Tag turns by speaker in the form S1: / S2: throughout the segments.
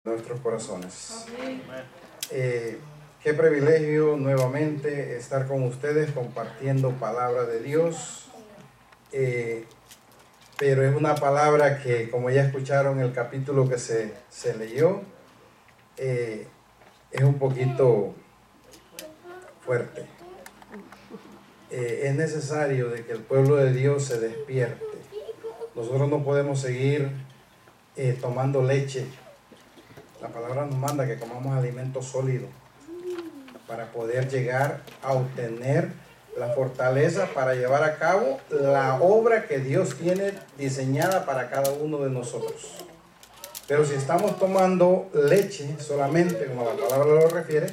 S1: Nuestros corazones. Qué privilegio nuevamente estar con ustedes compartiendo palabra de Dios, pero es una palabra que, como ya escucharon el capítulo que se leyó, es un poquito fuerte. Es necesario de que el pueblo de Dios se despierte. Nosotros no podemos seguir tomando leche. La palabra nos manda que comamos alimento sólido para poder llegar a obtener la fortaleza para llevar a cabo la obra que Dios tiene diseñada para cada uno de nosotros. Pero si estamos tomando leche solamente, como la palabra lo refiere,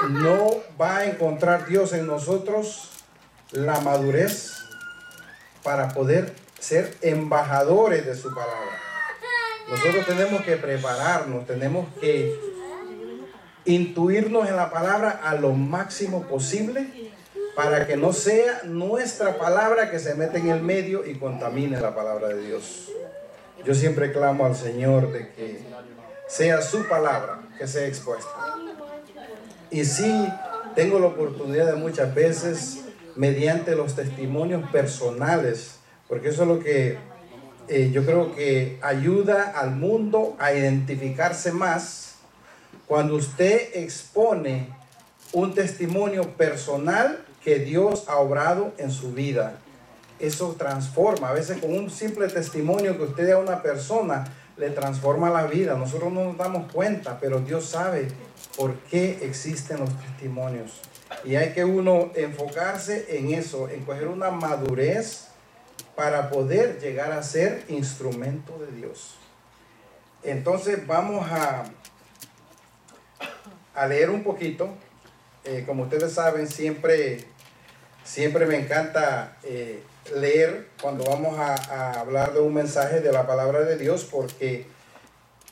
S1: no va a encontrar Dios en nosotros la madurez para poder ser embajadores de su palabra. Nosotros tenemos que prepararnos, tenemos que intuirnos en la palabra a lo máximo posible para que no sea nuestra palabra que se mete en el medio y contamine la palabra de Dios. Yo siempre clamo al Señor de que sea su palabra que sea expuesta. Y sí, tengo la oportunidad de muchas veces, mediante los testimonios personales, porque eso es lo que yo creo que ayuda al mundo a identificarse más. Cuando usted expone un testimonio personal que Dios ha obrado en su vida, eso transforma. A veces con un simple testimonio que usted da a una persona, le transforma la vida. Nosotros no nos damos cuenta, pero Dios sabe por qué existen los testimonios. Y hay que uno enfocarse en eso, en coger una madurez para poder llegar a ser instrumento de Dios. Entonces vamos a leer un poquito. Como ustedes saben, siempre me encanta leer cuando vamos a hablar de un mensaje de la palabra de Dios, porque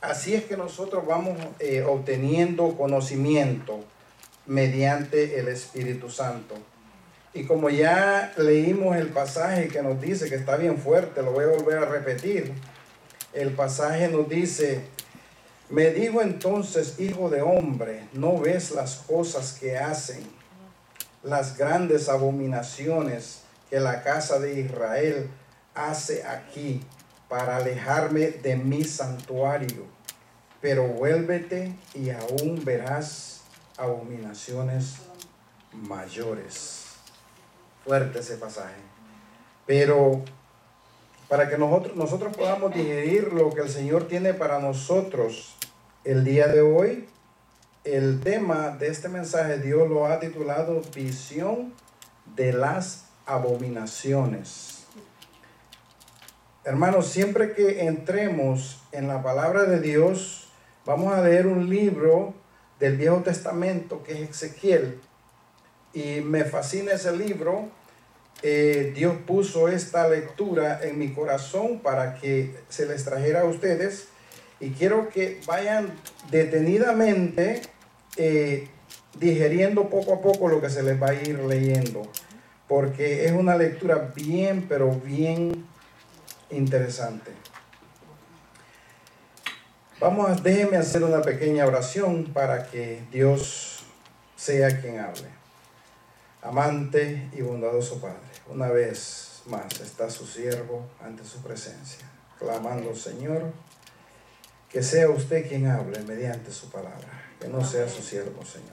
S1: así es que nosotros vamos obteniendo conocimiento mediante el Espíritu Santo. Y como ya leímos el pasaje que nos dice, que está bien fuerte, lo voy a volver a repetir. El pasaje nos dice: me dijo entonces, hijo de hombre, ¿no ves las cosas que hacen, las grandes abominaciones que la casa de Israel hace aquí para alejarme de mi santuario? Pero vuélvete y aún verás abominaciones mayores. Fuerte ese pasaje. Pero para que nosotros podamos digerir lo que el Señor tiene para nosotros el día de hoy, el tema de este mensaje Dios lo ha titulado Visión de las abominaciones. Hermanos, siempre que entremos en la palabra de Dios, vamos a leer un libro del Viejo Testamento que es Ezequiel. Y me fascina ese libro. Dios puso esta lectura en mi corazón para que se les trajera a ustedes. Y quiero que vayan detenidamente digeriendo poco a poco lo que se les va a ir leyendo. Porque es una lectura bien, pero bien interesante. Déjenme hacer una pequeña oración para que Dios sea quien hable. Amante y bondadoso Padre, una vez más está su siervo ante su presencia, clamando, Señor, que sea usted quien hable mediante su palabra, que no sea su siervo, Señor.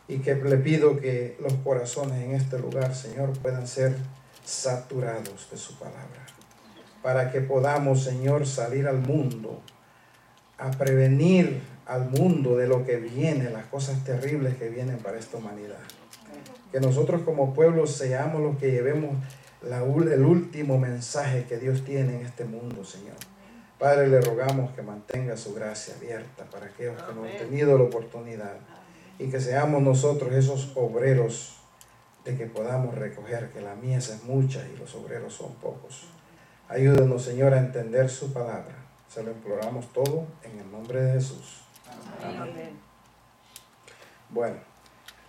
S1: Y que le pido que los corazones en este lugar, Señor, puedan ser saturados de su palabra, para que podamos, Señor, salir al mundo, a prevenir al mundo de lo que viene, las cosas terribles que vienen para esta humanidad. Que nosotros como pueblo seamos los que llevemos el último mensaje que Dios tiene en este mundo, Señor. Padre, le rogamos que mantenga su gracia abierta para aquellos que no han tenido la oportunidad, y que seamos nosotros esos obreros de que podamos recoger, que la mies es mucha y los obreros son pocos. Ayúdenos, Señor, a entender su palabra. Se lo imploramos todo en el nombre de Jesús. Amén. Bueno,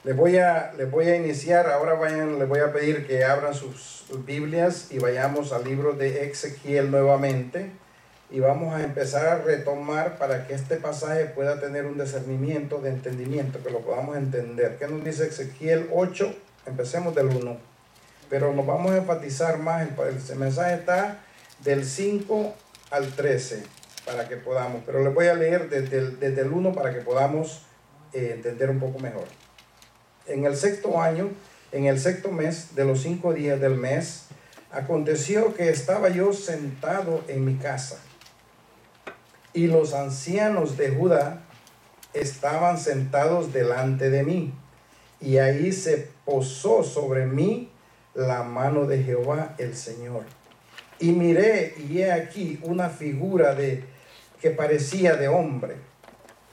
S1: les voy a iniciar. Ahora les voy a pedir que abran sus Biblias y vayamos al libro de Ezequiel nuevamente. y vamos a empezar a retomar para que este pasaje pueda tener un discernimiento de entendimiento, que lo podamos entender. ¿Qué nos dice Ezequiel 8? Empecemos del 1, pero nos vamos a enfatizar más, el mensaje está del 5 al 13, para que podamos, pero les voy a leer desde el 1 para que podamos entender un poco mejor. En el sexto año, en el sexto mes de los 5 días del mes, aconteció que estaba yo sentado en mi casa, y los ancianos de Judá estaban sentados delante de mí, y ahí se posó sobre mí la mano de Jehová el Señor. Y miré, y he aquí una figura que parecía de hombre,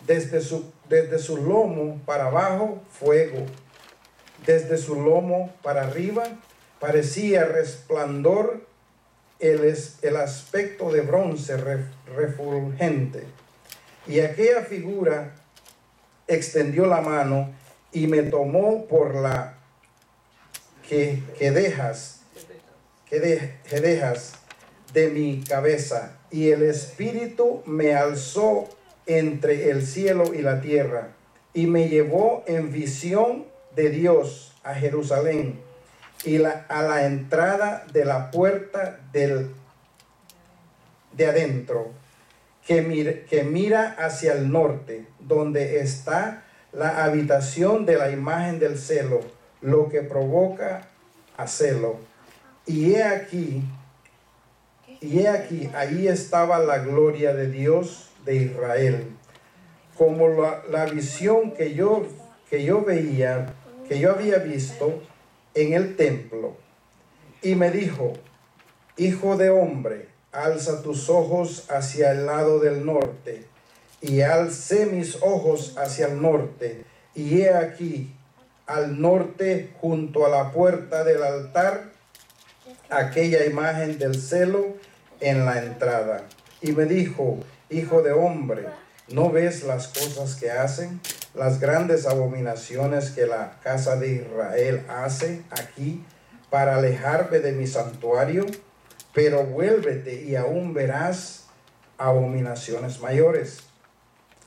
S1: desde su lomo para abajo fuego, desde su lomo para arriba parecía resplandor, el aspecto de bronce refulgente. Y aquella figura extendió la mano y me tomó por la quedejas de mi cabeza, y el Espíritu me alzó entre el cielo y la tierra, y me llevó en visión de Dios a Jerusalén, y a la entrada de la puerta de adentro, que mira hacia el norte, donde está la habitación de la imagen del celo, lo que provoca a celo. Y he aquí, ahí estaba la gloria de Dios de Israel, como la visión que yo había visto en el templo. Y me dijo: hijo de hombre, alza tus ojos hacia el lado del norte. Y alcé mis ojos hacia el norte, y he aquí al norte, junto a la puerta del altar, aquella imagen del celo en la entrada. Y me dijo: hijo de hombre, ¿no ves las cosas que hacen, las grandes abominaciones que la casa de Israel hace aquí para alejarme de mi santuario? Pero vuélvete y aún verás abominaciones mayores.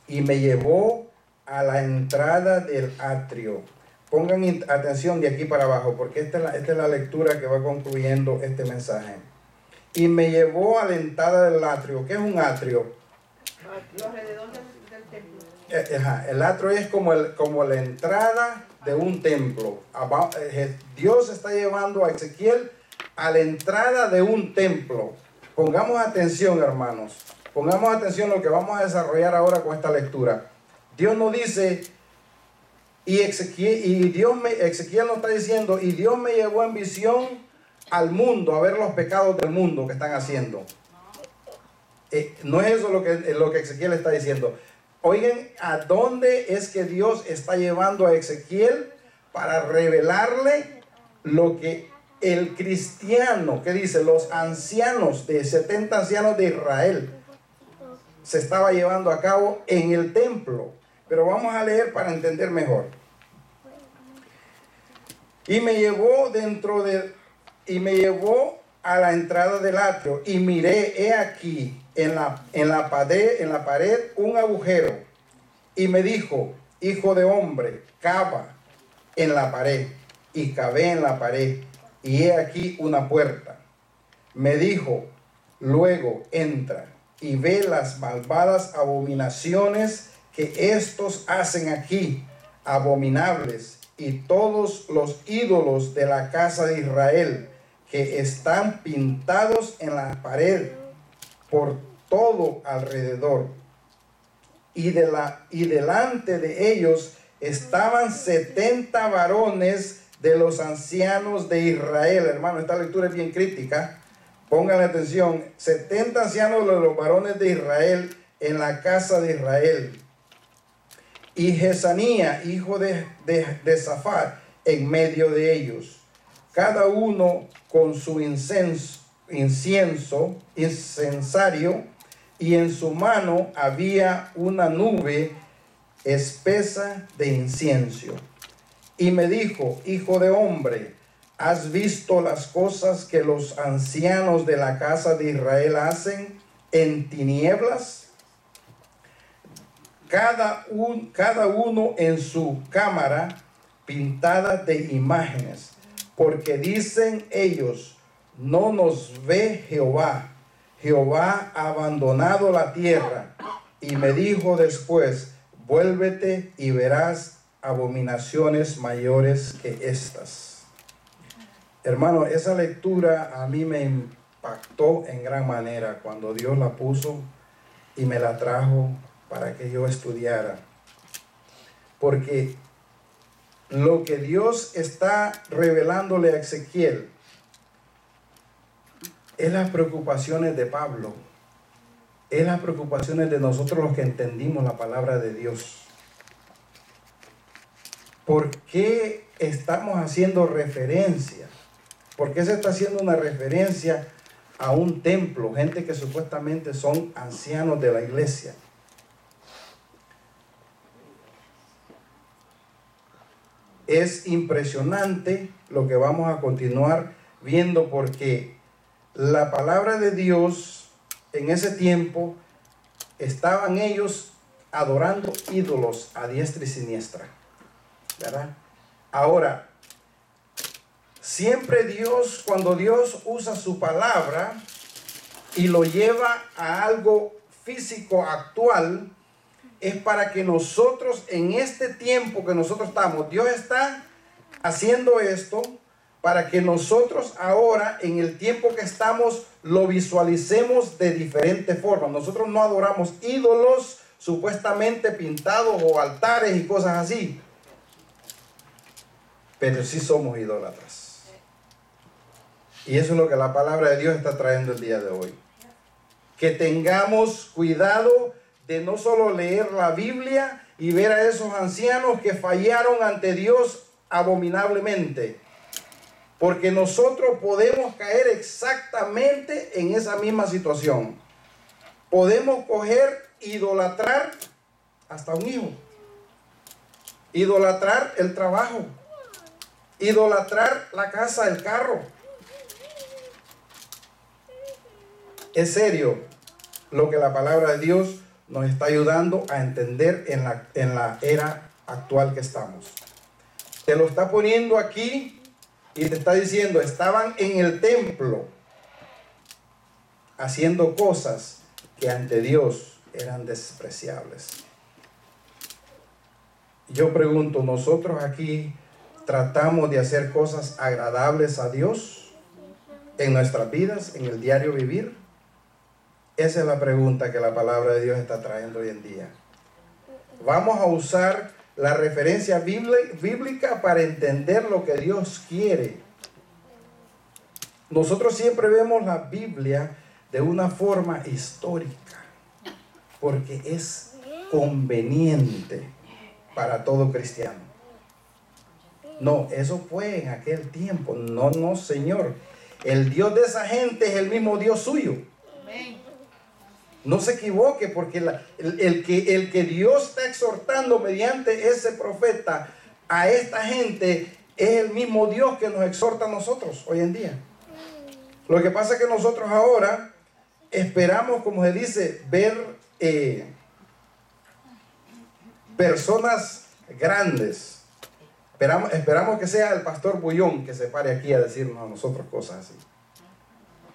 S1: Y me llevó a la entrada del atrio. Pongan atención de aquí para abajo, porque esta es la lectura que va concluyendo este mensaje. Y me llevó a la entrada del atrio. ¿Qué es un atrio?
S2: Alrededor del templo.
S1: El atrio es como la entrada de un templo. Dios está llevando a Ezequiel a la entrada de un templo. Pongamos atención, hermanos. Pongamos atención a lo que vamos a desarrollar ahora con esta lectura. Dios nos dice, Ezequiel nos está diciendo, y Dios me llevó en visión al mundo a ver los pecados del mundo que están haciendo. No es eso lo que Ezequiel está diciendo. Oigan, ¿a dónde es que Dios está llevando a Ezequiel para revelarle lo que el cristiano, que dice, los ancianos de 70 ancianos de Israel se estaba llevando a cabo en el templo? Pero vamos a leer para entender mejor. Y me llevó a la entrada del atrio, y miré, he aquí en la pared un agujero, y me dijo: hijo de hombre, cava en la pared. Y cavé en la pared, y he aquí una puerta. Me dijo luego: entra y ve las malvadas abominaciones que estos hacen aquí, abominables, y todos los ídolos de la casa de Israel, que están pintados en la pared por todo alrededor. Y delante de ellos estaban 70 varones de los ancianos de Israel. Hermano, esta lectura es bien crítica. Pongan atención. 70 ancianos de los varones de Israel en la casa de Israel. Y Jesanía, hijo de Safat, en medio de ellos. Cada uno con su incensario, y en su mano había una nube espesa de incienso. Y me dijo: hijo de hombre, ¿has visto las cosas que los ancianos de la casa de Israel hacen en tinieblas, cada uno en su cámara pintada de imágenes, porque dicen ellos, no nos ve Jehová. Jehová ha abandonado la tierra. Y me dijo después, vuélvete y verás abominaciones mayores que estas. Hermano, esa lectura a mí me impactó en gran manera cuando Dios la puso y me la trajo para que yo estudiara. Porque lo que Dios está revelándole a Ezequiel es las preocupaciones de Pablo, es las preocupaciones de nosotros los que entendimos la palabra de Dios. ¿Por qué estamos haciendo referencia? ¿Por qué se está haciendo una referencia a un templo? Gente que supuestamente son ancianos de la iglesia. Es impresionante lo que vamos a continuar viendo, porque la palabra de Dios en ese tiempo estaban ellos adorando ídolos a diestra y siniestra, ¿verdad? Ahora, siempre Dios, cuando Dios usa su palabra y lo lleva a algo físico actual, es para que nosotros en este tiempo que nosotros estamos, Dios está haciendo esto para que nosotros ahora en el tiempo que estamos lo visualicemos de diferente forma. Nosotros no adoramos ídolos supuestamente pintados o altares y cosas así, pero sí somos idólatras. Y eso es lo que la palabra de Dios está trayendo el día de hoy. Que tengamos cuidado de no solo leer la Biblia y ver a esos ancianos que fallaron ante Dios abominablemente, porque nosotros podemos caer exactamente en esa misma situación. Podemos coger, idolatrar hasta un hijo, idolatrar el trabajo, idolatrar la casa, el carro. Es serio lo que la palabra de Dios nos está ayudando a entender en la era actual que estamos. Te lo está poniendo aquí y te está diciendo, estaban en el templo haciendo cosas que ante Dios eran despreciables. Yo pregunto, ¿nosotros aquí tratamos de hacer cosas agradables a Dios en nuestras vidas, en el diario vivir? Esa es la pregunta que la palabra de Dios está trayendo hoy en día. Vamos a usar la referencia bíblica para entender lo que Dios quiere. Nosotros siempre vemos la Biblia de una forma histórica, porque es conveniente para todo cristiano. No, eso fue en aquel tiempo. No, Señor. El Dios de esa gente es el mismo Dios suyo. No se equivoque, porque el que Dios está exhortando mediante ese profeta a esta gente es el mismo Dios que nos exhorta a nosotros hoy en día. Lo que pasa es que nosotros ahora esperamos, como se dice, ver personas grandes. Esperamos que sea el pastor Bullón que se pare aquí a decirnos a nosotros cosas así.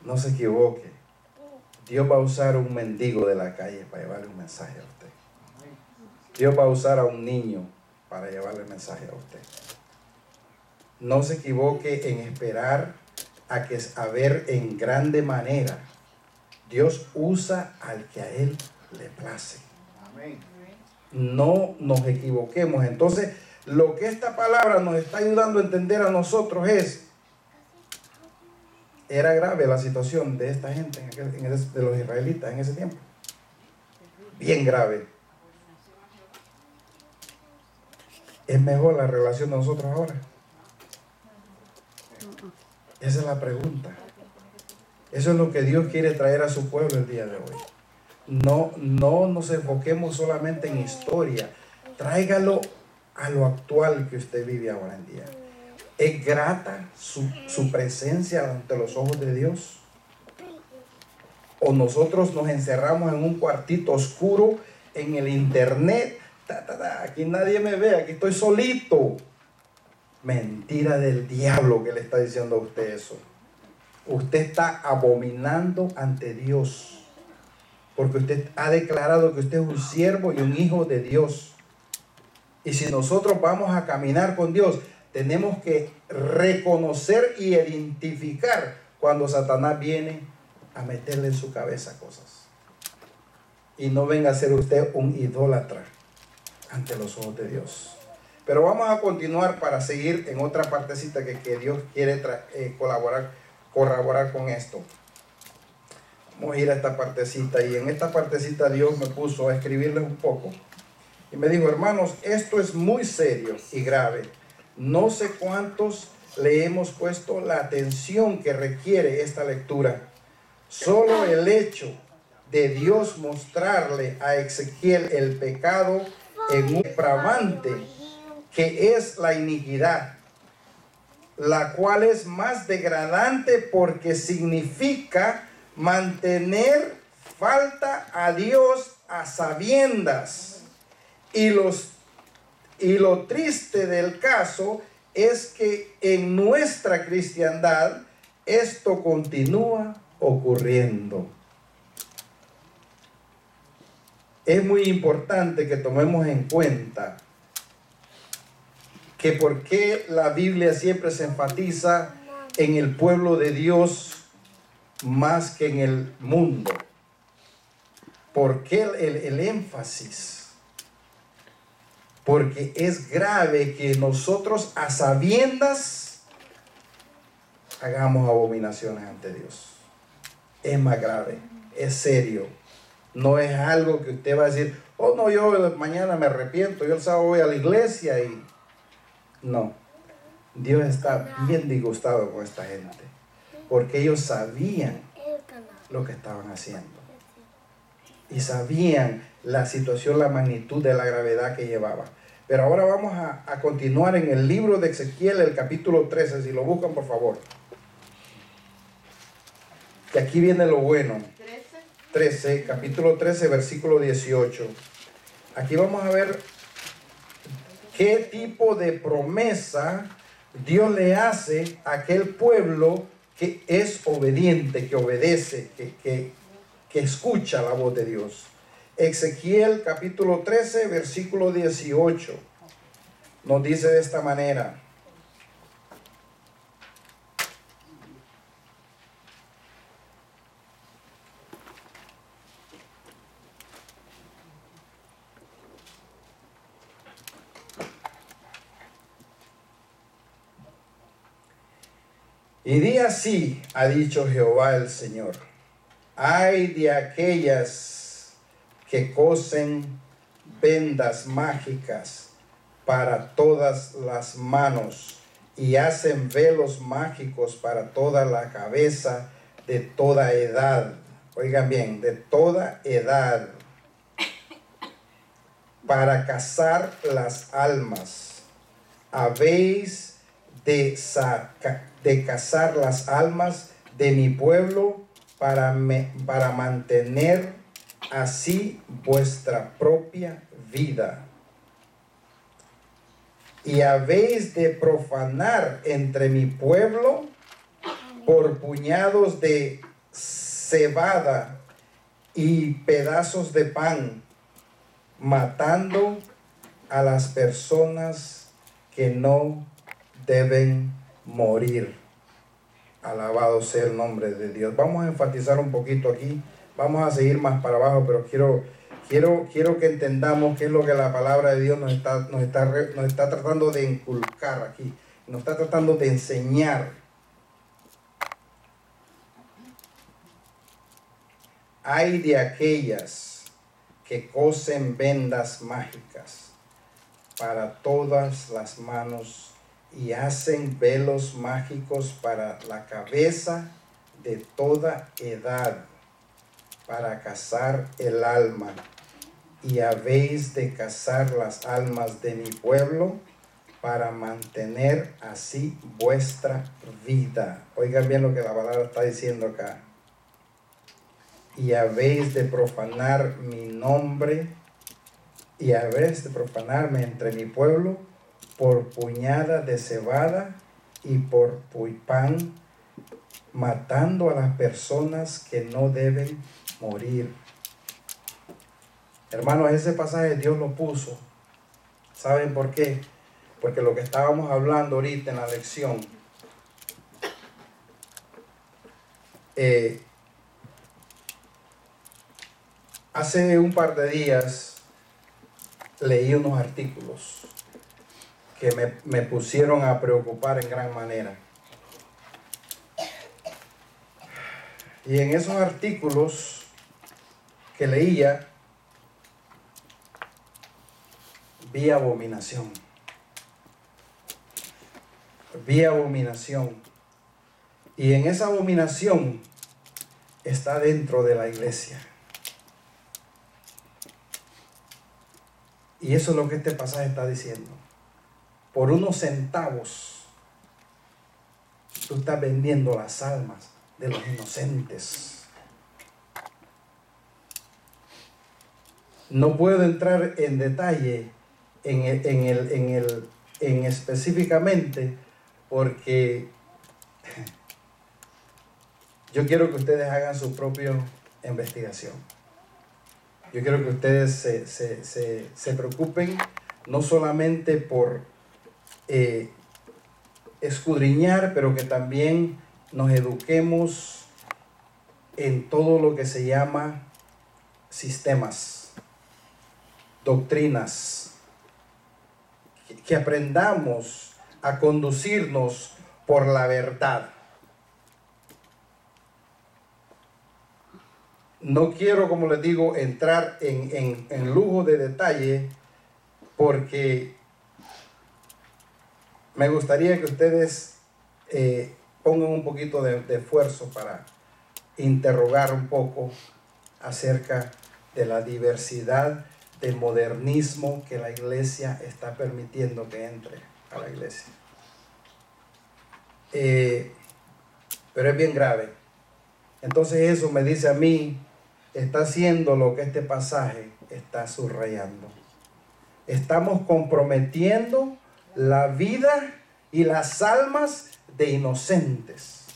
S1: No se equivoque. Dios va a usar un mendigo de la calle para llevarle un mensaje a usted. Dios va a usar a un niño para llevarle el mensaje a usted. No se equivoque en esperar a ver en grande manera. Dios usa al que a Él le place. No nos equivoquemos. Entonces, lo que esta palabra nos está ayudando a entender a nosotros es: era grave la situación de esta gente, de los israelitas en ese tiempo. Bien grave. ¿Es mejor la relación de nosotros ahora? Esa es la pregunta. Eso es lo que Dios quiere traer a su pueblo el día de hoy. No nos enfoquemos solamente en historia. Tráigalo a lo actual que usted vive ahora en día. ¿Es grata su presencia ante los ojos de Dios? O nosotros nos encerramos en un cuartito oscuro en el internet. Aquí nadie me ve, aquí estoy solito. Mentira del diablo que le está diciendo a usted eso. Usted está abominando ante Dios, porque usted ha declarado que usted es un siervo y un hijo de Dios. Y si nosotros vamos a caminar con Dios, tenemos que reconocer y identificar cuando Satanás viene a meterle en su cabeza cosas. Y no venga a ser usted un idólatra ante los ojos de Dios. Pero vamos a continuar para seguir en otra partecita que Dios quiere corroborar con esto. Vamos a ir a esta partecita, y en esta partecita Dios me puso a escribirles un poco. Y me dijo: hermanos, esto es muy serio y grave. No sé cuántos le hemos puesto la atención que requiere esta lectura. Solo el hecho de Dios mostrarle a Ezequiel el pecado en un depravante, que es la iniquidad, la cual es más degradante porque significa mantener falta a Dios a sabiendas. Y lo triste del caso es que en nuestra cristiandad esto continúa ocurriendo. Es muy importante que tomemos en cuenta que por qué la Biblia siempre se enfatiza en el pueblo de Dios más que en el mundo. ¿Por qué el énfasis? Porque es grave que nosotros a sabiendas hagamos abominaciones ante Dios. Es más grave, es serio. No es algo que usted va a decir: oh no, yo mañana me arrepiento, yo el sábado voy a la iglesia y... No, Dios está bien disgustado con esta gente, porque ellos sabían lo que estaban haciendo y sabían la situación, la magnitud de la gravedad que llevaba. Pero ahora vamos a continuar en el libro de Ezequiel, el capítulo 13, si lo buscan por favor. Que aquí viene lo bueno. 13, capítulo 13, versículo 18. Aquí vamos a ver qué tipo de promesa Dios le hace a aquel pueblo que es obediente, que obedece, que escucha la voz de Dios. Ezequiel capítulo 13, versículo 18, nos dice de esta manera: y di así, ha dicho Jehová el Señor: ay de aquellas que cosen vendas mágicas para todas las manos y hacen velos mágicos para toda la cabeza de toda edad. Oigan bien, de toda edad, para cazar las almas. Habéis de cazar las almas de mi pueblo para mantener así vuestra propia vida. Y habéis de profanar entre mi pueblo por puñados de cebada y pedazos de pan, matando a las personas que no deben morir. Alabado sea el nombre de Dios. Vamos a enfatizar un poquito aquí. Vamos a seguir más para abajo, pero quiero que entendamos qué es lo que la palabra de Dios nos está tratando de inculcar aquí. Nos está tratando de enseñar. Ay de aquellas que cosen vendas mágicas para todas las manos y hacen velos mágicos para la cabeza de toda edad, para cazar el alma. Y habéis de cazar las almas de mi pueblo para mantener así vuestra vida. Oigan bien lo que la palabra está diciendo acá. y habéis de profanar mi nombre y habéis de profanarme entre mi pueblo por puñada de cebada y por pan, matando a las personas que no deben morir. Hermanos, ese pasaje Dios lo puso. ¿Saben por qué? Porque lo que estábamos hablando ahorita en la lección, hace un par de días leí unos artículos que me pusieron a preocupar en gran manera. Y en esos artículos que leía, vi abominación. Vi abominación. Y en esa abominación está dentro de la iglesia. Y eso es lo que este pasaje está diciendo. Por unos centavos, tú estás vendiendo las almas de los inocentes. No puedo entrar en detalle en específicamente, porque yo quiero que ustedes hagan su propia investigación. Yo quiero que ustedes se preocupen no solamente por escudriñar, pero que también nos eduquemos en todo lo que se llama sistemas, doctrinas, que aprendamos a conducirnos por la verdad. No quiero, como les digo, entrar en lujo de detalle, porque me gustaría que ustedes pongan un poquito de esfuerzo para interrogar un poco acerca de la diversidad de modernismo que la iglesia está permitiendo que entre a la iglesia. Pero es bien grave. Entonces eso me dice a mí, está haciendo lo que este pasaje está subrayando. Estamos comprometiendo la vida y las almas de inocentes.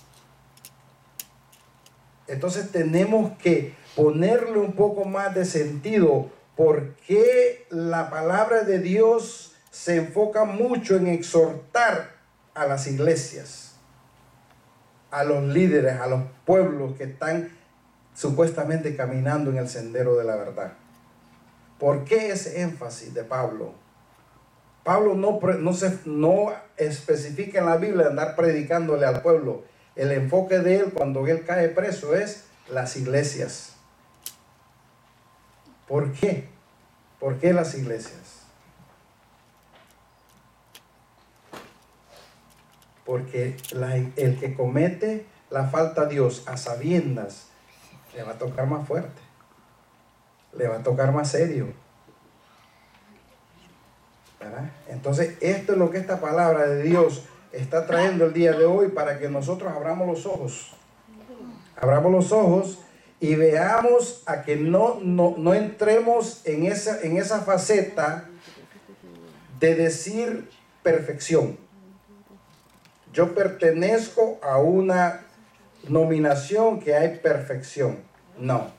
S1: Entonces tenemos que ponerle un poco más de sentido, porque la palabra de Dios se enfoca mucho en exhortar a las iglesias, a los líderes, a los pueblos que están supuestamente caminando en el sendero de la verdad. ¿Por qué ese énfasis de Pablo? Pablo no especifica en la Biblia andar predicándole al pueblo. El enfoque de él cuando él cae preso es las iglesias. ¿Por qué? ¿Por qué las iglesias? Porque el que comete la falta a Dios a sabiendas le va a tocar más fuerte, le va a tocar más serio, ¿verdad? Entonces esto es lo que esta palabra de Dios está trayendo el día de hoy, para que nosotros abramos los ojos y veamos a que no entremos en esa faceta de decir perfección. Yo pertenezco a una nominación que hay perfección. No.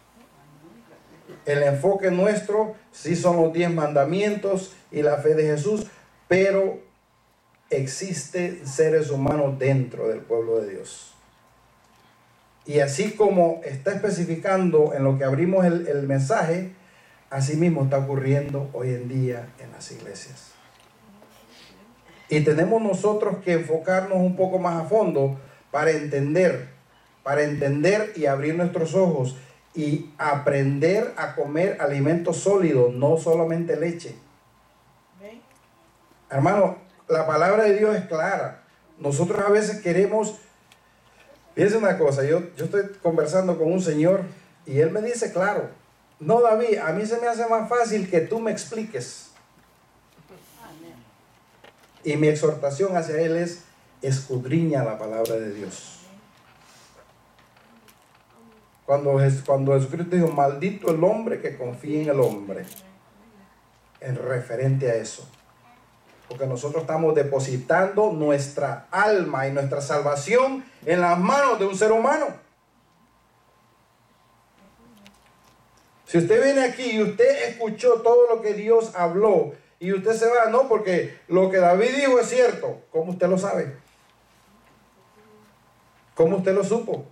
S1: El enfoque nuestro sí son los 10 mandamientos y la fe de Jesús, pero existen seres humanos dentro del pueblo de Dios. Y así como está especificando en lo que abrimos el mensaje, así mismo está ocurriendo hoy en día en las iglesias. Y tenemos nosotros que enfocarnos un poco más a fondo para entender y abrir nuestros ojos y aprender a comer alimentos sólidos, no solamente leche. Hermano, la palabra de Dios es clara. Nosotros a veces queremos... Fíjense una cosa, yo estoy conversando con un señor y él me dice, claro, no, David, a mí se me hace más fácil que tú me expliques. Y mi exhortación hacia él es: escudriña la palabra de Dios. Cuando Jesucristo dijo, maldito el hombre que confía en el hombre, en referente a eso. Porque nosotros estamos depositando nuestra alma y nuestra salvación en las manos de un ser humano. Si usted viene aquí y usted escuchó todo lo que Dios habló y usted se va, no, porque lo que David dijo es cierto, ¿cómo usted lo sabe? ¿Cómo usted lo supo?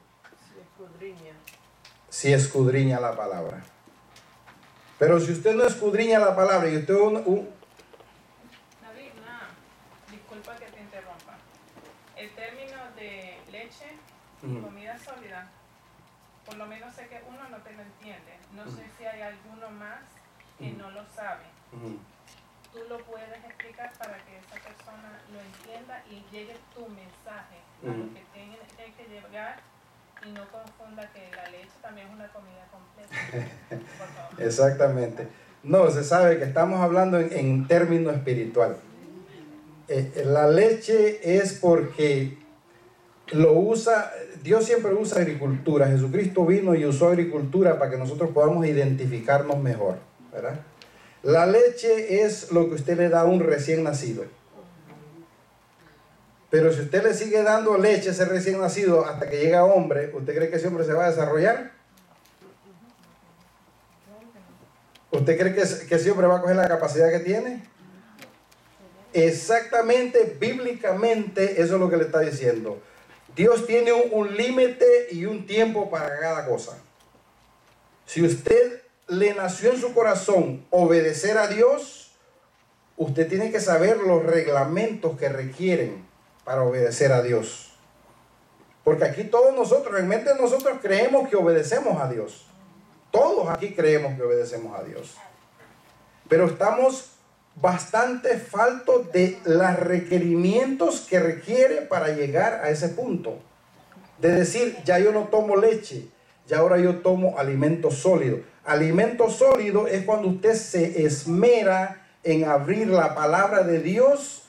S1: Si escudriña la palabra. Pero si usted no escudriña la palabra y usted
S3: David, disculpa que te interrumpa. El término de leche y comida sólida, por lo menos sé que uno no te lo entiende. No sé si hay alguno más que no lo sabe. Tú lo puedes explicar para que esa persona lo entienda y llegue tu mensaje a lo que tiene que llegar y no confunda que la leche también es una comida completa. Por favor.
S1: Exactamente. No, se sabe que estamos hablando en términos espiritual. La leche es porque Dios siempre usa agricultura. Jesucristo vino y usó agricultura para que nosotros podamos identificarnos mejor, ¿verdad? La leche es lo que usted le da a un recién nacido. Pero si usted le sigue dando leche a ese recién nacido hasta que llega hombre, ¿usted cree que ese hombre se va a desarrollar? ¿Usted cree que ese hombre va a coger la capacidad que tiene? Exactamente, bíblicamente, eso es lo que le está diciendo. Dios tiene un límite y un tiempo para cada cosa. Si usted le nació en su corazón obedecer a Dios, usted tiene que saber los reglamentos que requieren para obedecer a Dios. Porque aquí todos nosotros, realmente nosotros creemos que obedecemos a Dios. Todos aquí creemos que obedecemos a Dios. Pero estamos bastante faltos de los requerimientos que requiere para llegar a ese punto. De decir, ya yo no tomo leche, ya ahora yo tomo alimento sólido. Alimento sólido es cuando usted se esmera en abrir la palabra de Dios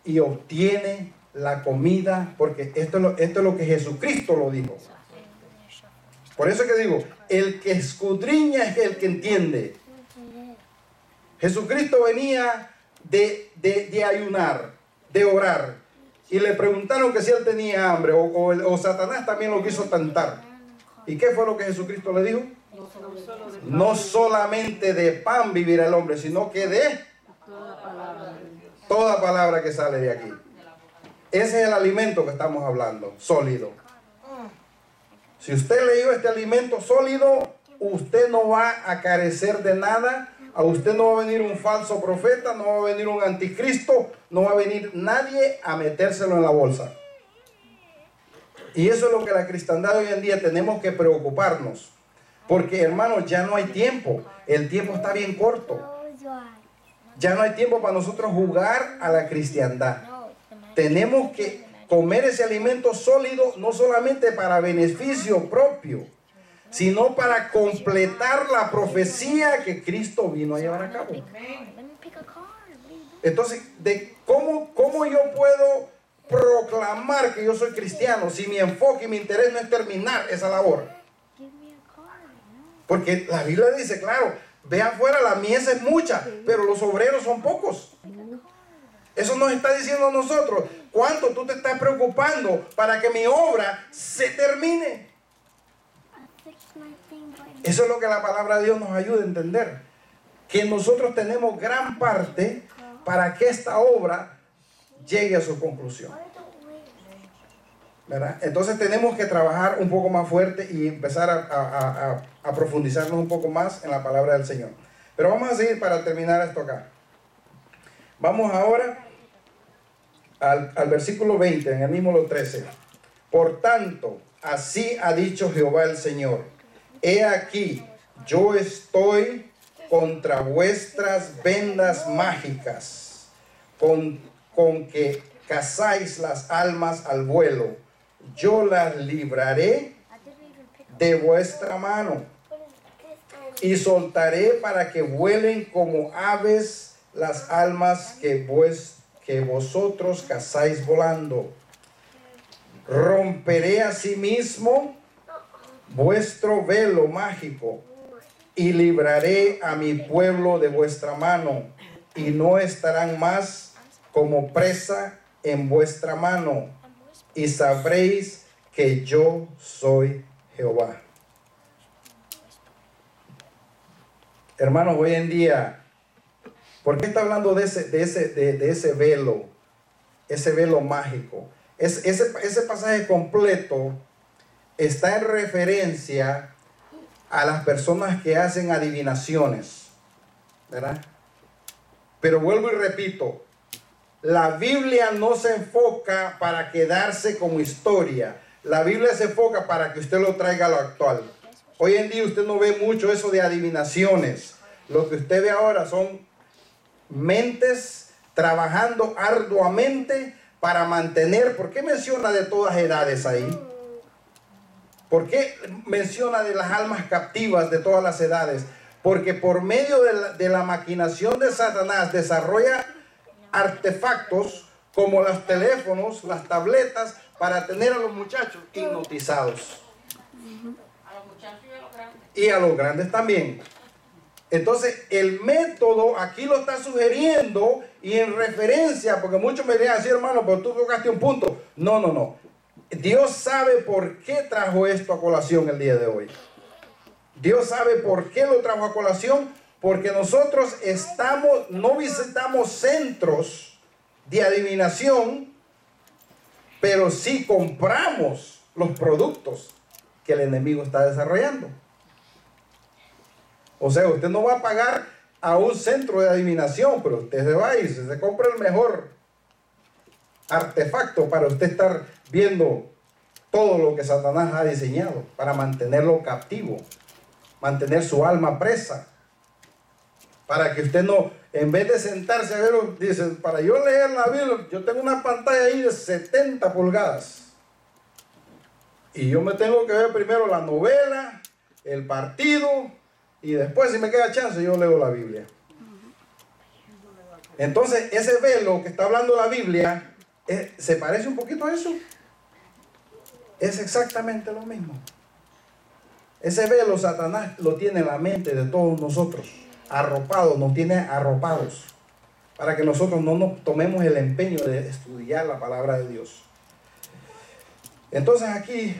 S1: y obtiene la comida, porque esto es lo que Jesucristo lo dijo. Por eso que digo, el que escudriña es el que entiende. Jesucristo venía de ayunar, de orar, y le preguntaron que si él tenía hambre, o Satanás también lo quiso tentar. ¿Y qué fue lo que Jesucristo le dijo? No solamente de pan vivirá el hombre, sino que de toda palabra que sale de aquí. Ese es el alimento que estamos hablando, sólido. Si usted leyó este alimento sólido, usted no va a carecer de nada. A usted no va a venir un falso profeta, no va a venir un anticristo, no va a venir nadie a metérselo en la bolsa. Y eso es lo que la cristiandad hoy en día tenemos que preocuparnos. Porque, hermanos, ya no hay tiempo. El tiempo está bien corto. Ya no hay tiempo para nosotros jugar a la cristiandad. Tenemos que comer ese alimento sólido no solamente para beneficio propio, sino para completar la profecía que Cristo vino a llevar a cabo. Entonces, ¿cómo yo puedo proclamar que yo soy cristiano si mi enfoque y mi interés no es terminar esa labor? Porque la Biblia dice, claro, ve afuera, la mies es mucha, pero los obreros son pocos. Eso nos está diciendo a nosotros, ¿cuánto tú te estás preocupando para que mi obra se termine? Eso es lo que la palabra de Dios nos ayuda a entender. Que nosotros tenemos gran parte para que esta obra llegue a su conclusión. ¿Verdad? Entonces tenemos que trabajar un poco más fuerte y empezar a profundizarnos un poco más en la palabra del Señor. Pero vamos a seguir para terminar esto acá. Vamos ahora al versículo 20, en el mismo 13. Por tanto, así ha dicho Jehová el Señor. He aquí, yo estoy contra vuestras vendas mágicas, con que cazáis las almas al vuelo. Yo las libraré de vuestra mano y soltaré para que vuelen como aves las almas que vosotros cazáis volando. Romperé asimismo vuestro velo mágico, y libraré a mi pueblo de vuestra mano, y no estarán más como presa en vuestra mano, y sabréis que yo soy Jehová. Hermanos, hoy en día, ¿por qué está hablando de ese velo? Ese velo mágico. Ese pasaje completo está en referencia a las personas que hacen adivinaciones, ¿verdad? Pero vuelvo y repito, la Biblia no se enfoca para quedarse como historia. La Biblia se enfoca para que usted lo traiga a lo actual. Hoy en día usted no ve mucho eso de adivinaciones. Lo que usted ve ahora son mentes trabajando arduamente para mantener. ¿Por qué menciona de todas edades ahí? ¿Por qué menciona de las almas captivas de todas las edades? Porque por medio de la maquinación de Satanás desarrolla artefactos como los teléfonos, las tabletas, para tener a los muchachos hipnotizados.
S2: A los muchachos y a los grandes.
S1: Y a los grandes también. Entonces, el método aquí lo está sugiriendo y en referencia, porque muchos me dirán así, hermano, pero tú tocaste un punto. No. Dios sabe por qué trajo esto a colación el día de hoy. Dios sabe por qué lo trajo a colación, porque nosotros no visitamos centros de adivinación, pero sí compramos los productos que el enemigo está desarrollando. O sea, usted no va a pagar a un centro de adivinación, pero usted se va y se compra el mejor artefacto para usted estar viendo todo lo que Satanás ha diseñado para mantenerlo captivo, mantener su alma presa, para que usted no, en vez de sentarse a verlo, dice, para yo leer la Biblia, yo tengo una pantalla ahí de 70 pulgadas y yo me tengo que ver primero la novela, el partido, y después, si me queda chance, yo leo la Biblia. Entonces, ese velo que está hablando la Biblia, ¿se parece un poquito a eso? Es exactamente lo mismo. Ese velo Satanás lo tiene en la mente de todos nosotros, arropados, nos tiene arropados, para que nosotros no nos tomemos el empeño de estudiar la palabra de Dios. Entonces aquí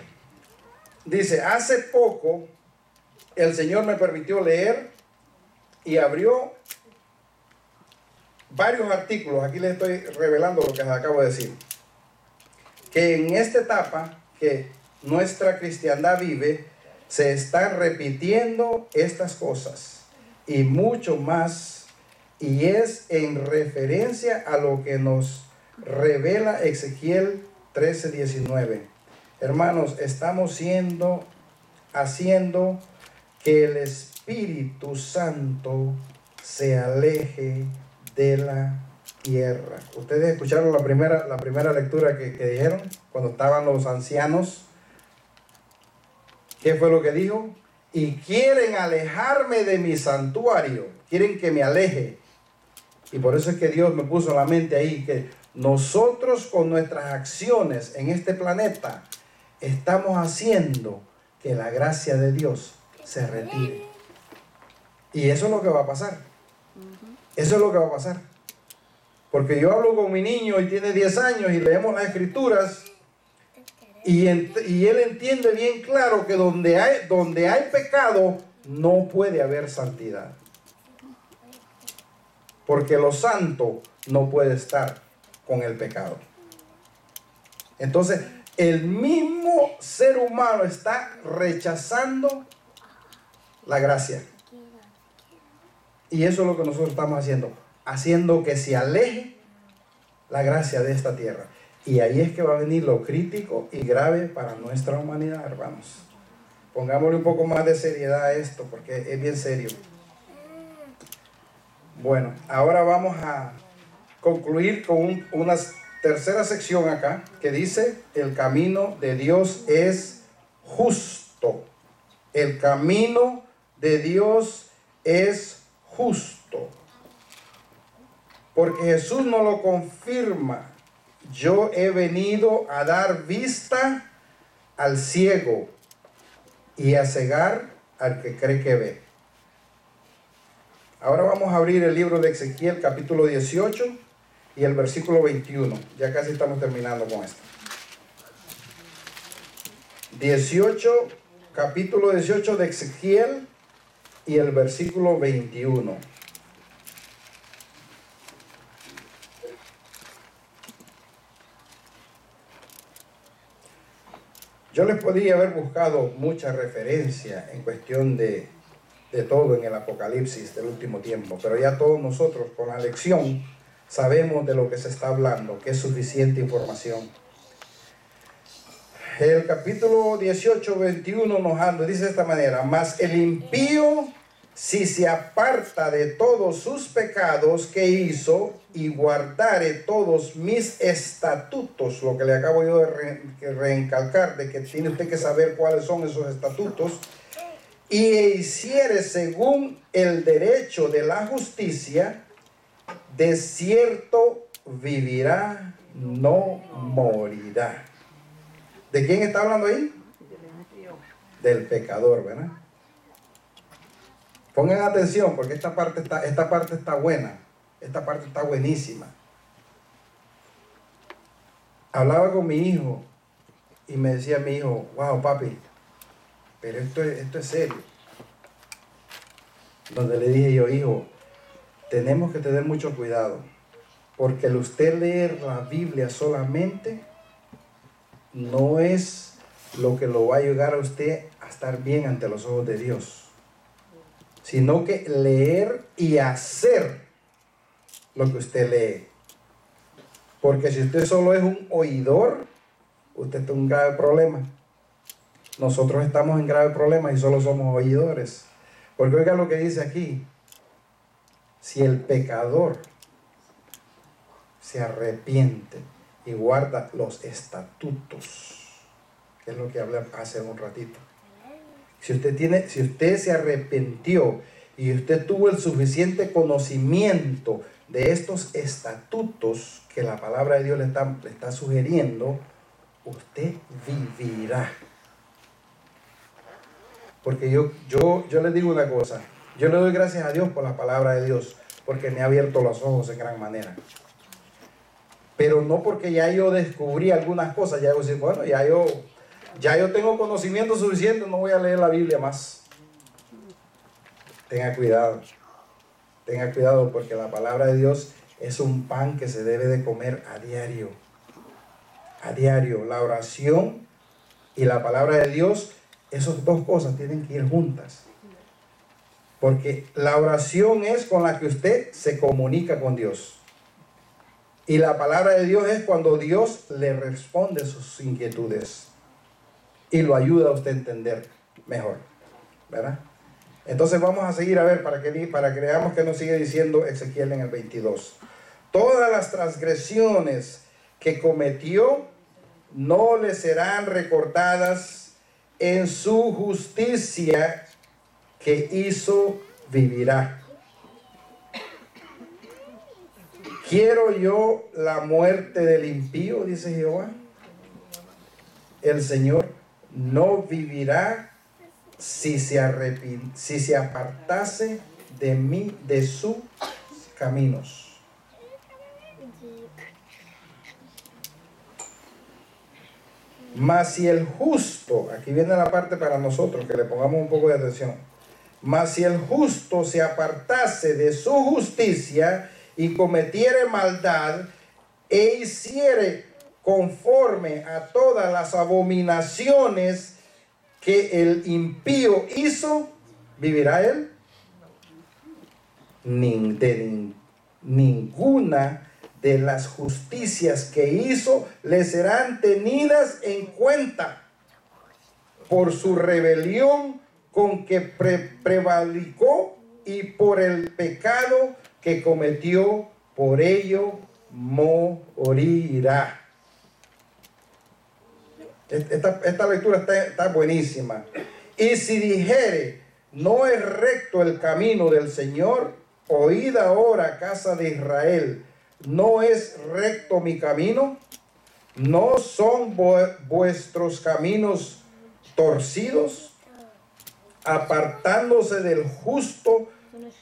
S1: dice, hace poco el Señor me permitió leer y abrió varios artículos. Aquí les estoy revelando lo que les acabo de decir. Que en esta etapa que nuestra cristiandad vive, se están repitiendo estas cosas y mucho más. Y es en referencia a lo que nos revela Ezequiel 13:19. Hermanos, estamos haciendo que el Espíritu Santo se aleje de la tierra. Ustedes escucharon la primera lectura que dijeron cuando estaban los ancianos. ¿Qué fue lo que dijo? Y quieren alejarme de mi santuario, quieren que me aleje. Y por eso es que Dios me puso en la mente ahí que nosotros con nuestras acciones en este planeta estamos haciendo que la gracia de Dios se retire. Y eso es lo que va a pasar. Eso es lo que va a pasar. Porque yo hablo con mi niño y tiene 10 años y leemos las escrituras y él entiende bien claro que donde hay pecado no puede haber santidad. Porque lo santo no puede estar con el pecado. Entonces, el mismo ser humano está rechazando la gracia. Y eso es lo que nosotros estamos haciendo que se aleje la gracia de esta tierra. Y ahí es que va a venir lo crítico y grave para nuestra humanidad, hermanos. Pongámosle un poco más de seriedad a esto, porque es bien serio. Bueno, ahora vamos a concluir con una tercera sección acá, que dice, el camino de Dios es justo. El camino de Dios es justo. Porque Jesús nos lo confirma. Yo he venido a dar vista al ciego y a cegar al que cree que ve. Ahora vamos a abrir el libro de Ezequiel, capítulo 18 y el versículo 21. Ya casi estamos terminando con esto. 18, capítulo 18 de Ezequiel y el versículo 21. Yo les podría haber buscado mucha referencia en cuestión de todo en el Apocalipsis del último tiempo, pero ya todos nosotros con la lección sabemos de lo que se está hablando, que es suficiente información. El capítulo 18, 21 nos habla, dice de esta manera: mas el impío, si se aparta de todos sus pecados que hizo y guardare todos mis estatutos, lo que le acabo yo de reencalcar, de que tiene usted que saber cuáles son esos estatutos, y hiciere según el derecho de la justicia, de cierto vivirá, no morirá. ¿De quién está hablando ahí? Del pecador, ¿verdad? Pongan atención porque esta parte está buena. Esta parte está buenísima. Hablaba con mi hijo y me decía mi hijo: wow, papi, pero esto es serio. Donde le dije yo: hijo, tenemos que tener mucho cuidado, porque el usted leer la Biblia solamente no es lo que lo va a ayudar a usted a estar bien ante los ojos de Dios, sino que leer y hacer lo que usted lee. Porque si usted solo es un oidor, usted está en un grave problema. Nosotros estamos en grave problema y solo somos oidores. Porque oiga lo que dice aquí: si el pecador se arrepiente y guarda los estatutos, que es lo que hablé hace un ratito. Si usted se arrepintió y usted tuvo el suficiente conocimiento de estos estatutos que la palabra de Dios le está sugiriendo, usted vivirá. Porque yo le digo una cosa: yo le doy gracias a Dios por la palabra de Dios, porque me ha abierto los ojos en gran manera. Pero no porque ya yo descubrí algunas cosas, ya yo decir, bueno, ya yo tengo conocimiento suficiente, no voy a leer la Biblia más. Tenga cuidado porque la palabra de Dios es un pan que se debe de comer a diario. A diario, la oración y la palabra de Dios, esas dos cosas tienen que ir juntas. Porque la oración es con la que usted se comunica con Dios. Y la palabra de Dios es cuando Dios le responde sus inquietudes y lo ayuda a usted a entender mejor, ¿verdad? Entonces vamos a seguir a ver para que veamos que nos sigue diciendo Ezequiel en el 22. Todas las transgresiones que cometió no le serán recordadas, en su justicia que hizo vivirá. ¿Quiero yo la muerte del impío?, dice Jehová. El Señor no vivirá si se apartase de mí, de sus caminos. Mas si el justo, aquí viene la parte para nosotros, que le pongamos un poco de atención. Mas si el justo se apartase de su justicia y cometiere maldad e hiciere conforme a todas las abominaciones que el impío hizo, ¿vivirá él? Ninguna de las justicias que hizo le serán tenidas en cuenta por su rebelión con que prevalicó y por el pecado que cometió, por ello morirá. Esta lectura está buenísima. Y si dijere, no es recto el camino del Señor, oíd ahora, casa de Israel, ¿no es recto mi camino? ¿No son vuestros caminos torcidos? apartándose del justo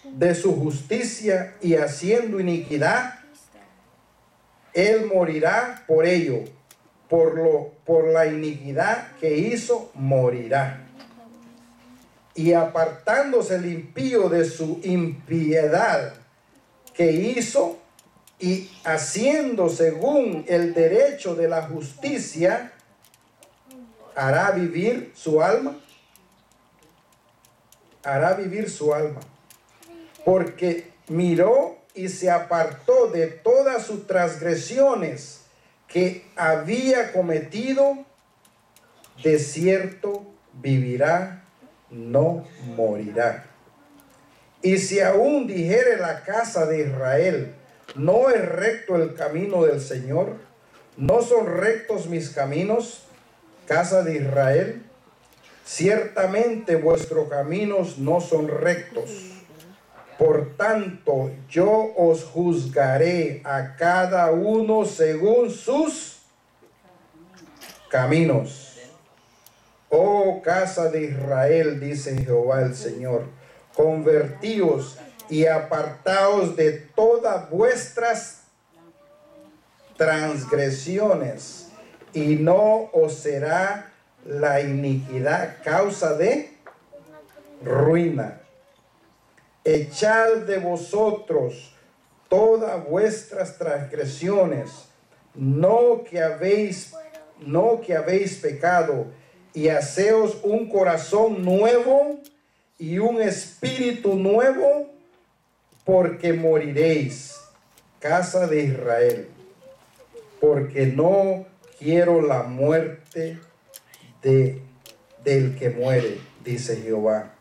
S1: de su justicia y haciendo iniquidad, él morirá por ello. Por la iniquidad que hizo, morirá. Y apartándose el impío de su impiedad que hizo, y haciendo según el derecho de la justicia, hará vivir su alma. Hará vivir su alma. Porque miró y se apartó de todas sus transgresiones que había cometido, de cierto vivirá, no morirá. Y si aún dijere la casa de Israel, no es recto el camino del Señor, no son rectos mis caminos, casa de Israel, ciertamente vuestros caminos no son rectos. Por tanto, yo os juzgaré a cada uno según sus caminos. Oh casa de Israel, dice Jehová el Señor, convertíos y apartaos de todas vuestras transgresiones, y no os será la iniquidad causa de ruina. Echad de vosotros todas vuestras transgresiones, no que habéis pecado, y haceos un corazón nuevo y un espíritu nuevo, porque moriréis, casa de Israel, porque no quiero la muerte del que muere, dice Jehová.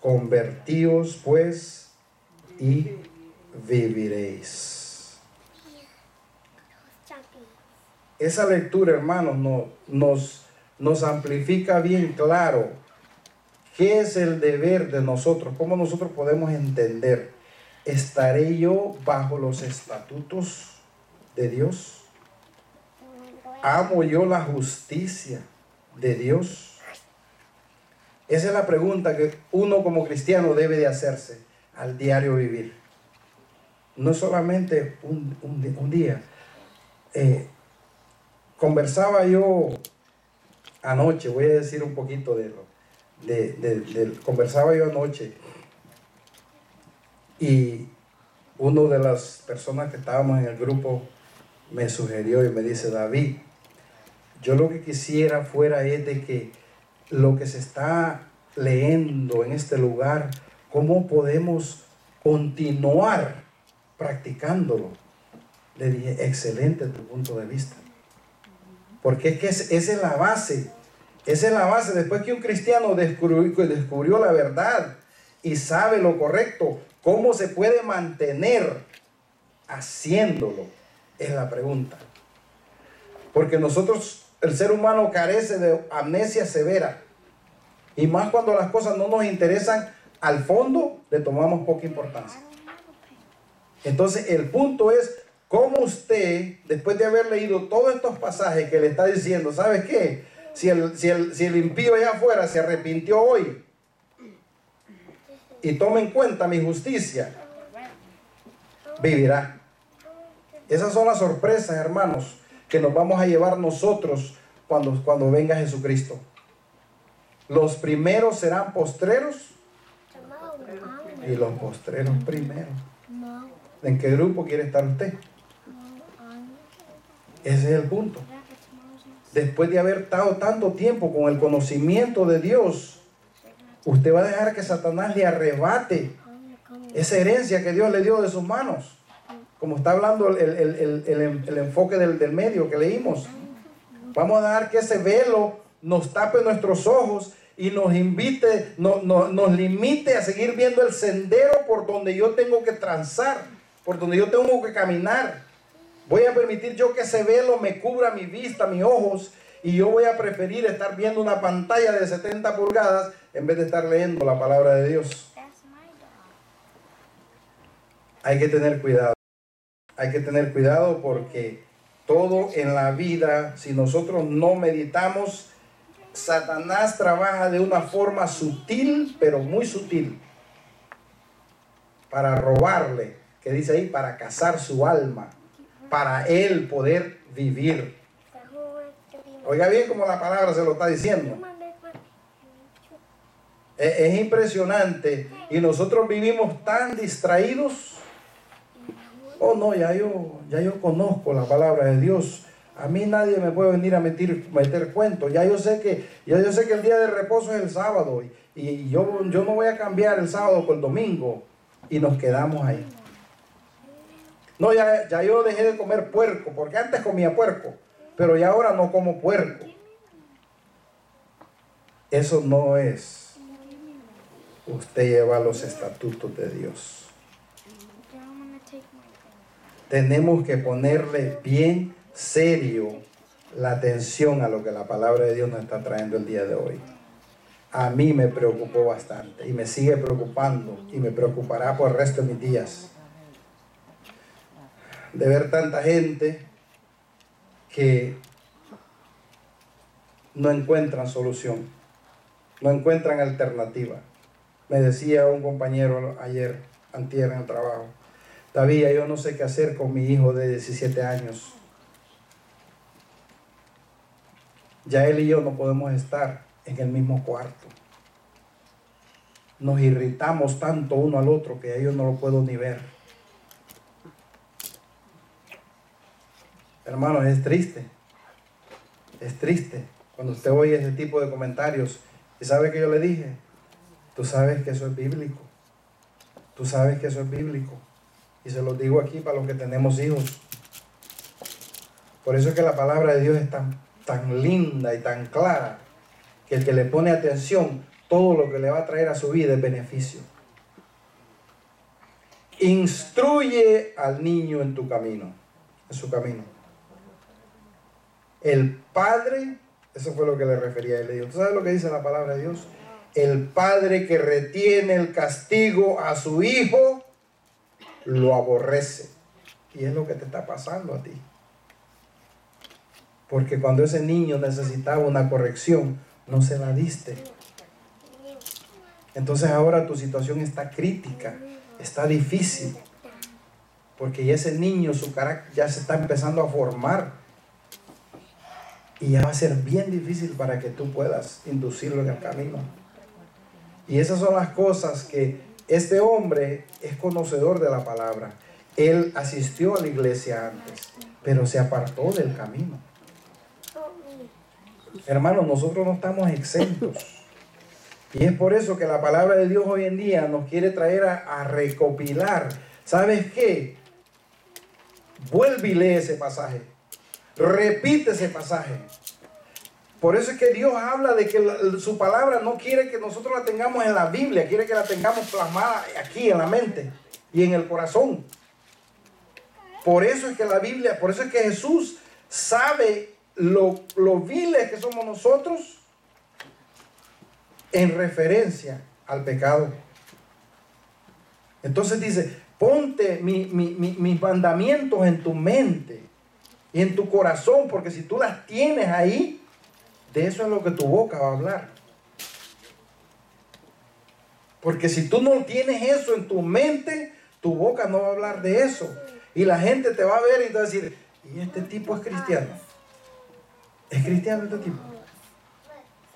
S1: Convertíos pues y viviréis. Esa lectura, hermanos, nos amplifica bien claro qué es el deber de nosotros, cómo nosotros podemos entender. ¿Estaré yo bajo los estatutos de Dios? ¿Amo yo la justicia de Dios? Esa es la pregunta que uno como cristiano debe de hacerse al diario vivir. No solamente un día. Conversaba yo anoche, voy a decir un poquito conversaba yo anoche, y una de las personas que estábamos en el grupo me sugirió y me dice: David, yo lo que quisiera fuera es de que lo que se está leyendo en este lugar, ¿cómo podemos continuar practicándolo? Le dije: excelente tu punto de vista, porque es que esa es la base. Esa es la base. Después que un cristiano descubrió la verdad y sabe lo correcto, ¿cómo se puede mantener haciéndolo? Es la pregunta. Porque nosotros, el ser humano, carece de amnesia severa. Y más cuando las cosas no nos interesan al fondo, le tomamos poca importancia. Entonces, el punto es cómo usted, después de haber leído todos estos pasajes que le está diciendo, ¿sabes qué? Si el impío allá afuera se arrepintió hoy y toma en cuenta mi justicia, vivirá. Esas son las sorpresas, hermanos, que nos vamos a llevar nosotros cuando venga Jesucristo. Los primeros serán postreros y los postreros primeros. ¿En qué grupo quiere estar usted? Ese es el punto. Después de haber estado tanto tiempo con el conocimiento de Dios, usted va a dejar que Satanás le arrebate esa herencia que Dios le dio de sus manos. Como está hablando el enfoque del medio que leímos. Vamos a dejar que ese velo nos tape nuestros ojos y nos limite a seguir viendo el sendero por donde yo tengo que transar, por donde yo tengo que caminar. Voy a permitir yo que ese velo me cubra mi vista, mis ojos, y yo voy a preferir estar viendo una pantalla de 70 pulgadas en vez de estar leyendo la palabra de Dios. Hay que tener cuidado. Hay que tener cuidado porque todo en la vida, si nosotros no meditamos Satanás trabaja de una forma sutil, pero muy sutil, para robarle, que dice ahí, para cazar su alma, para él poder vivir. Oiga bien como la palabra se lo está diciendo. Es impresionante, y nosotros vivimos tan distraídos. Oh no, ya yo conozco la palabra de Dios. A mí nadie me puede venir a meter cuentos. Ya yo sé que el día de reposo es el sábado, y yo no voy a cambiar el sábado por el domingo, y nos quedamos ahí. No, ya yo dejé de comer puerco, porque antes comía puerco, pero ya ahora no como puerco. Eso no es usted lleva los estatutos de Dios. Tenemos que ponerle bien serio la atención a lo que la palabra de Dios nos está trayendo el día de hoy. A mí me preocupó bastante y me sigue preocupando y me preocupará por el resto de mis días, de ver tanta gente que no encuentran solución, no encuentran alternativa. Me decía un compañero ayer, antier en el trabajo: David, yo no sé qué hacer con mi hijo de 17 años. Ya él y yo no podemos estar en el mismo cuarto. Nos irritamos tanto uno al otro que yo no lo puedo ni ver. Hermanos, es triste. Es triste cuando usted oye ese tipo de comentarios. ¿Y sabe que yo le dije? Tú sabes que eso es bíblico. Tú sabes que eso es bíblico. Y se los digo aquí para los que tenemos hijos. Por eso es que la palabra de Dios es tan linda y tan clara, que el que le pone atención, todo lo que le va a traer a su vida es beneficio. Instruye al niño en tu camino, en su camino. El padre, eso fue lo que le refería, y le digo, ¿tú sabes lo que dice la palabra de Dios? El padre que retiene el castigo a su hijo, lo aborrece. Y es lo que te está pasando a ti. Porque cuando ese niño necesitaba una corrección, no se la diste. Entonces ahora tu situación está crítica, está difícil. Porque ya ese niño, su carácter ya se está empezando a formar. Y ya va a ser bien difícil para que tú puedas inducirlo en el camino. Y esas son las cosas que este hombre es conocedor de la palabra. Él asistió a la iglesia antes, pero se apartó del camino. Hermanos, nosotros no estamos exentos. Y es por eso que la palabra de Dios hoy en día nos quiere traer a recopilar. ¿Sabes qué? Vuelve y lee ese pasaje. Repite ese pasaje. Por eso es que Dios habla de que su palabra no quiere que nosotros la tengamos en la Biblia, quiere que la tengamos plasmada aquí en la mente y en el corazón. Por eso es que la Biblia, por eso es que Jesús sabe lo viles que somos nosotros en referencia al pecado. Entonces dice, ponte mis mandamientos en tu mente y en tu corazón, porque si tú las tienes ahí, de eso es lo que tu boca va a hablar. Porque si tú no tienes eso en tu mente, tu boca no va a hablar de eso. Y la gente te va a ver y te va a decir, ¿y este tipo es cristiano? ¿Es cristiano este tipo?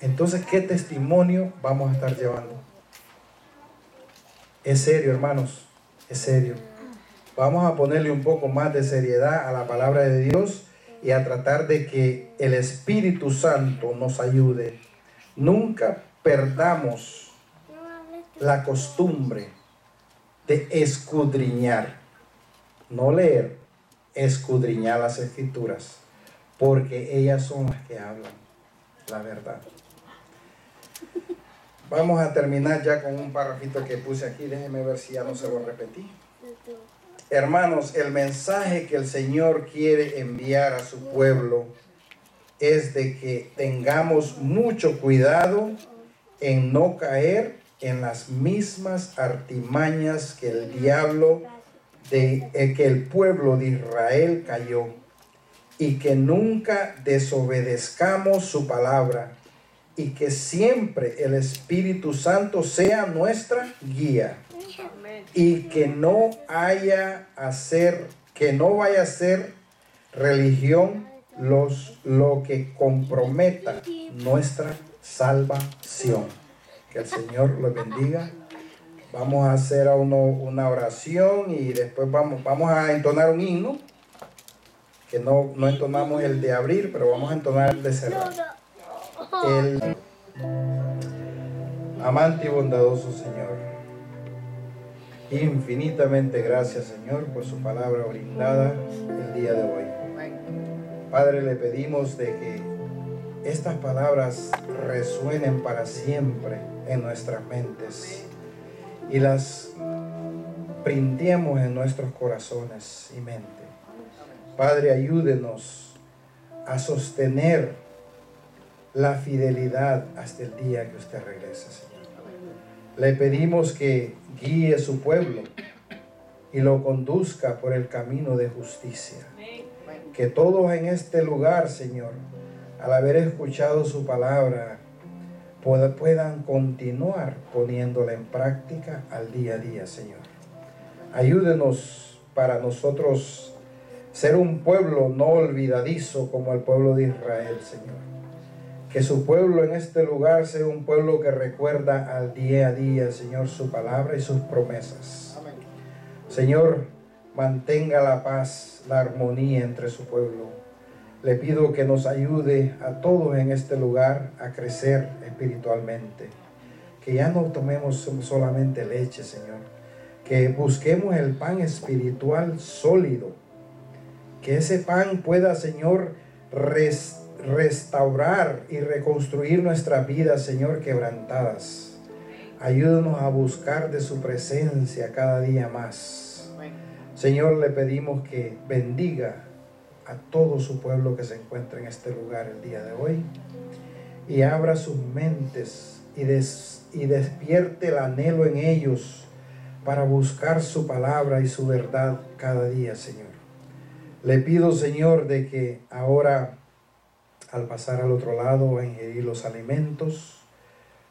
S1: Entonces, ¿qué testimonio vamos a estar llevando? Es serio, hermanos, es serio. Vamos a ponerle un poco más de seriedad a la palabra de Dios y a tratar de que el Espíritu Santo nos ayude. Nunca perdamos la costumbre de escudriñar, no leer, escudriñar las Escrituras, porque ellas son las que hablan la verdad. Vamos a terminar ya con un párrafito que puse aquí. Déjenme ver si ya no se lo repetí. Hermanos, el mensaje que el Señor quiere enviar a su pueblo es de que tengamos mucho cuidado en no caer en las mismas artimañas que el diablo, que el pueblo de Israel cayó, y que nunca desobedezcamos su palabra, y que siempre el Espíritu Santo sea nuestra guía. Y que no vaya a ser religión lo que comprometa nuestra salvación. Que el Señor los bendiga. Vamos a hacer una oración y después vamos a entonar un himno, que no entonamos el de abrir, pero vamos a entonar el de cerrar. El amante y bondadoso Señor, infinitamente gracias, Señor, por su palabra brindada el día de hoy. Padre, le pedimos de que estas palabras resuenen para siempre en nuestras mentes y las printemos en nuestros corazones y mente. Padre, ayúdenos a sostener la fidelidad hasta el día que usted regrese, Señor. Le pedimos que guíe su pueblo y lo conduzca por el camino de justicia. Que todos en este lugar, Señor, al haber escuchado su palabra, puedan continuar poniéndola en práctica al día a día, Señor. Ayúdenos para nosotros ser un pueblo no olvidadizo como el pueblo de Israel, Señor. Que su pueblo en este lugar sea un pueblo que recuerda al día a día, Señor, su palabra y sus promesas. Amén. Señor, mantenga la paz, la armonía entre su pueblo. Le pido que nos ayude a todos en este lugar a crecer espiritualmente. Que ya no tomemos solamente leche, Señor. Que busquemos el pan espiritual sólido. Que ese pan pueda, Señor, restaurar y reconstruir nuestras vidas, Señor, quebrantadas. Ayúdanos a buscar de su presencia cada día más. Señor, le pedimos que bendiga a todo su pueblo que se encuentra en este lugar el día de hoy y abra sus mentes y despierte el anhelo en ellos para buscar su palabra y su verdad cada día, Señor. Le pido, Señor, de que ahora, al pasar al otro lado a ingerir los alimentos,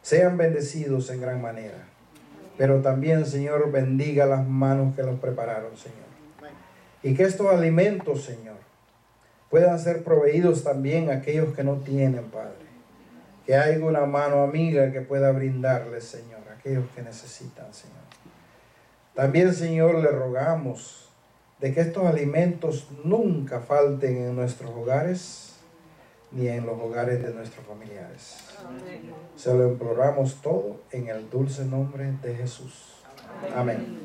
S1: sean bendecidos en gran manera. Pero también, Señor, bendiga las manos que los prepararon, Señor. Y que estos alimentos, Señor, puedan ser proveídos también a aquellos que no tienen, Padre. Que haya una mano amiga que pueda brindarles, Señor, a aquellos que necesitan, Señor. También, Señor, le rogamos de que estos alimentos nunca falten en nuestros hogares, ni en los hogares de nuestros familiares. Amén. Se lo imploramos todo en el dulce nombre de Jesús. Amén.